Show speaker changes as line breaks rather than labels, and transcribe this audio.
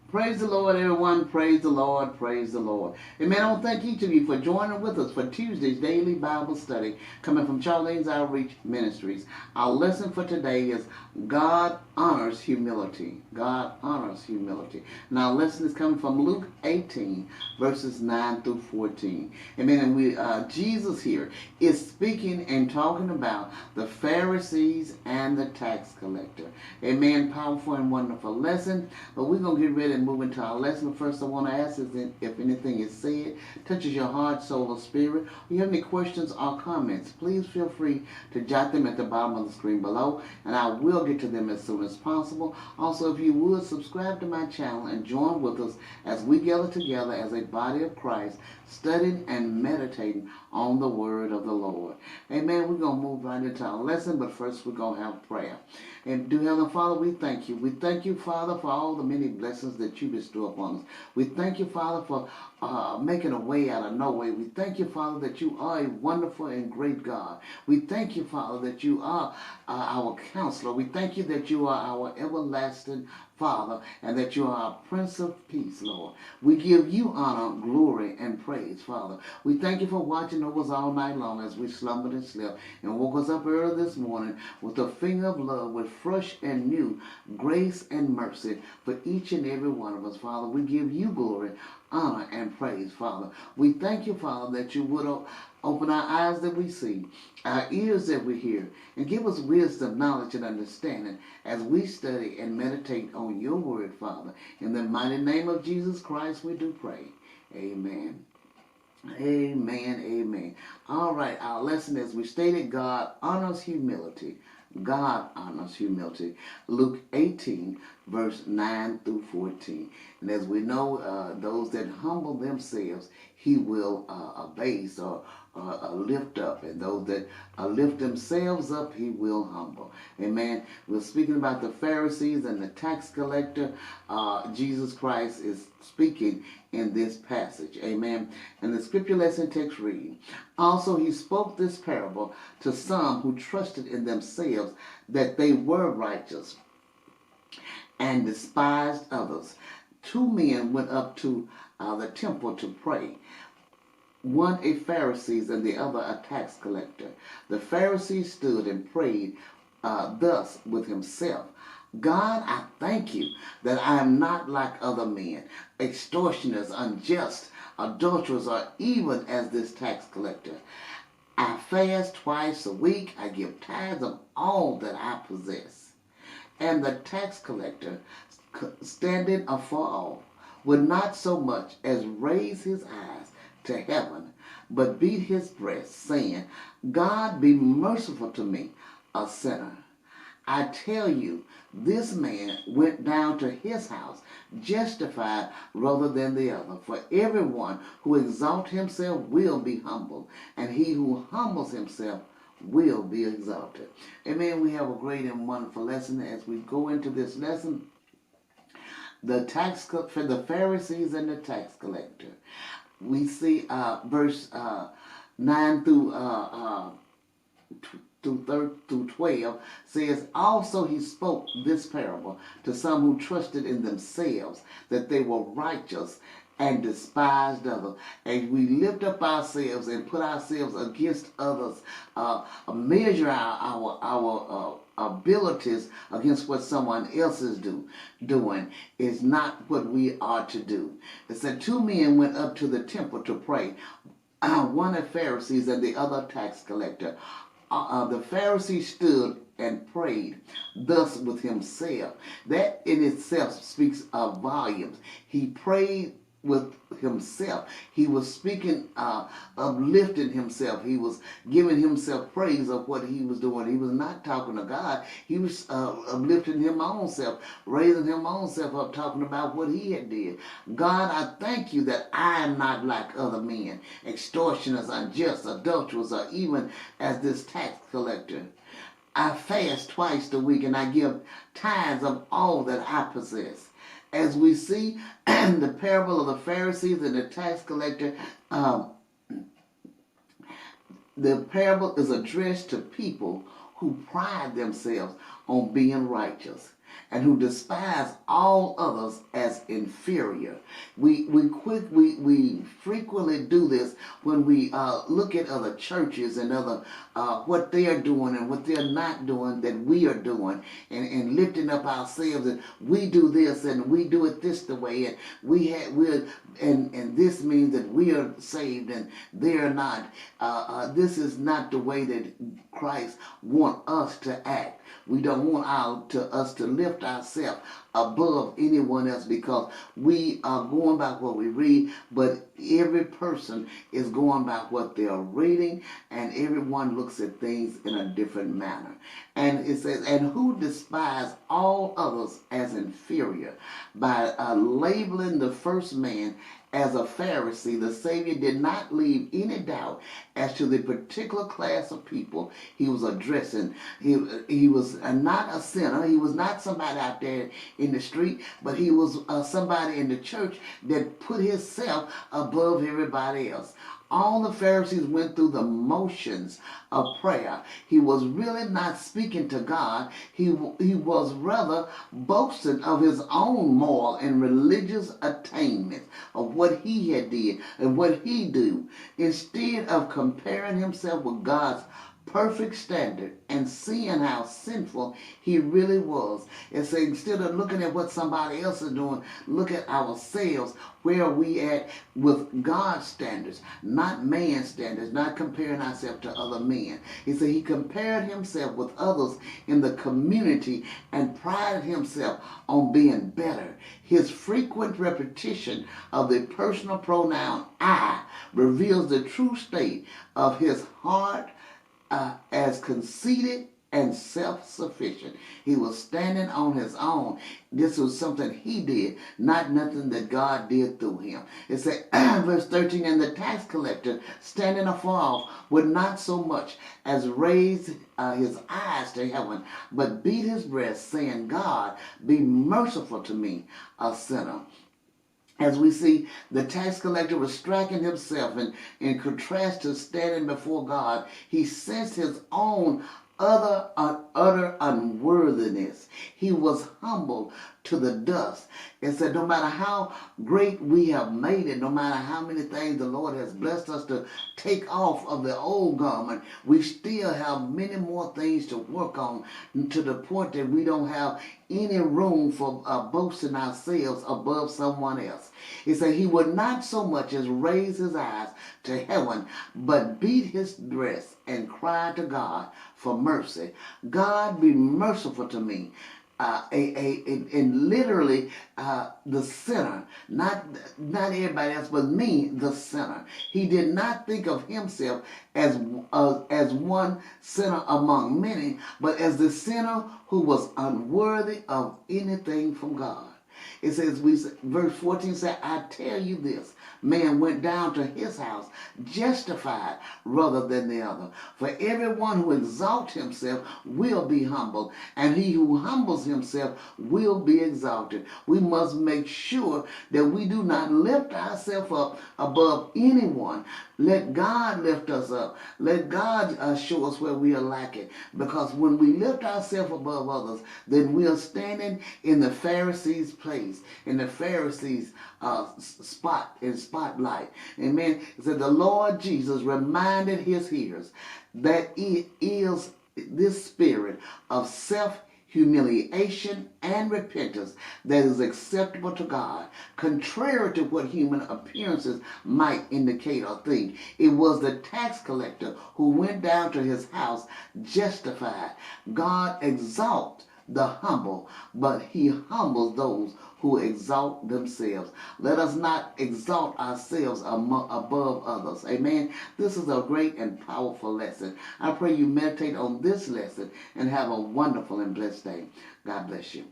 Praise the Lord, everyone. Praise the Lord. Praise the Lord. Amen. I want to thank each of you for joining with us for Tuesday's daily Bible study coming from Charlene's Outreach Ministries. Our lesson for today is God honors humility. God honors humility. And our lesson is coming from Luke 18, verses 9 through 14. Amen. And Jesus here is speaking and talking about the Pharisees and the tax collector. Amen. Powerful and wonderful lesson. But we're going to get ready and move into our lesson. First, I want to ask is if anything is said touches your heart, soul, or spirit, or you have any questions or comments, please feel free to jot them at the bottom of the screen below, and I will get to them as soon as possible. Also, if you would, subscribe to my channel and join with us as we gather together as a body of Christ, studying and meditating on the word of the Lord. Amen. We're going to move right into our lesson, but first we're going to have prayer. And dear Heavenly Father, we thank you. We thank you, Father, for all the many blessings that you bestow upon us. We thank you, Father, for making a way out of no way. We thank you, Father, that you are a wonderful and great God. We thank you, Father, that you are our counselor. We thank you that you are our everlasting Father, and that you are our Prince of Peace, Lord. We give you honor, glory, and praise, Father. We thank you for watching over us all night long as we slumbered and slept, and woke us up early this morning with a finger of love, with fresh and new grace and mercy for each and every one of us, Father. We give you glory, honor, and praise, Father. We thank you, Father, that you would open our eyes that we see, our ears that we hear, and give us wisdom, knowledge, and understanding as we study and meditate on your word, Father. In the mighty name of Jesus Christ, we do pray. Amen. Amen. Amen. All right, our lesson, as we stated, God honors humility. God honors humility. Luke 18, verse 9 through 14. And as we know, those that humble themselves, he will abase or lift up. And those that lift themselves up, he will humble. Amen. We're speaking about the Pharisees and the tax collector. Jesus Christ is speaking in this passage. Amen. And the scripture lesson text reading. Also he spoke this parable to some who trusted in themselves that they were righteous and despised others. Two men went up to the temple to pray, one a Pharisee and the other a tax collector. The Pharisee stood and prayed thus with himself, God, I thank you that I am not like other men, extortioners, unjust, adulterers, or even as this tax collector. I fast twice a week. I give tithes of all that I possess. And the tax collector, standing afar off, would not so much as raise his eyes to heaven, but beat his breast, saying, God, be merciful to me, a sinner. I tell you, this man went down to his house justified rather than the other. For everyone who exalts himself will be humbled, and he who humbles himself will be exalted. Amen. We have a great and wonderful lesson as we go into this lesson. For the Pharisees and the tax collector. We see verse 9 through 12 says, also he spoke this parable to some who trusted in themselves that they were righteous and despised others. And we lift up ourselves and put ourselves against others, measure our abilities against what someone else is doing is not what we are to do. It said two men went up to the temple to pray, one a Pharisee and the other tax collector. The Pharisee stood and prayed thus with himself. That in itself speaks of volumes. He prayed with himself. He was speaking, uplifting himself. He was giving himself praise of what he was doing. He was not talking to God. He was uplifting his own self, raising his own self up, talking about what he had did. God, I thank you that I am not like other men, extortioners, unjust, adulterers, or even as this tax collector. I fast twice a week and I give tithes of all that I possess. As we see in the parable of the Pharisees and the tax collector, the parable is addressed to people who pride themselves on being righteous. and who despise all others as inferior. We frequently do this when we look at other churches and other what they are doing and what they're not doing that we are doing, and lifting up ourselves, and we do this and we do it this the way, and and this means that we are saved and they are not. This is not the way that Christ wants us to act. We don't want us to lift ourselves above anyone else, because we are going by what we read, but every person is going by what they are reading, and everyone looks at things in a different manner. And it says, and who despise all others as inferior. By labeling the first man as a Pharisee, the Savior did not leave any doubt as to the particular class of people he was addressing. He was not a sinner. He was not somebody out there in the street, but he was somebody in the church that put himself above everybody else. All the Pharisees went through the motions of prayer. He was really not speaking to God. He was rather boasting of his own moral and religious attainments, of what he had did and what he do, instead of comparing himself with God's perfect standard and seeing how sinful he really was. And so instead of looking at what somebody else is doing, look at ourselves. Where are we at with God's standards, not man's standards, not comparing ourselves to other men. He said he compared himself with others in the community and prided himself on being better. His frequent repetition of the personal pronoun I reveals the true state of his heart, as conceited and self-sufficient. He was standing on his own. This was something he did, not nothing that God did through him. It said, verse 13, and the tax collector, standing afar off, would not so much as raise his eyes to heaven, but beat his breast, saying, God, be merciful to me, a sinner. As we see, the tax collector was striking himself, and in contrast to standing before God, he sensed his own utter unworthiness. He was humbled to the dust and said, no matter how great we have made it, no matter how many things the Lord has blessed us to take off of the old garment, we still have many more things to work on, to the point that we don't have any room for boasting ourselves above someone else. He said he would not so much as raise his eyes to heaven, but beat his breast and cry to God for mercy. God, be merciful to me. And literally the sinner, not everybody else, but me, the sinner. He did not think of himself as one sinner among many, but as the sinner who was unworthy of anything from God. It says, verse 14 says, I tell you this, man went down to his house justified rather than the other. For everyone who exalts himself will be humbled, and he who humbles himself will be exalted. We must make sure that we do not lift ourselves up above anyone. Let God lift us up. Let God show us where we are lacking. Because when we lift ourselves above others, then we are standing in the Pharisees' place, in the Pharisees' spotlight. Amen. It said the Lord Jesus reminded his hearers that it is this spirit of self-humiliation and repentance that is acceptable to God, contrary to what human appearances might indicate or think. It was the tax collector who went down to his house justified. God exalts the humble, but he humbles those who exalt themselves. Let us not exalt ourselves above others. Amen. This is a great and powerful lesson. I pray you meditate on this lesson and have a wonderful and blessed day. God bless you.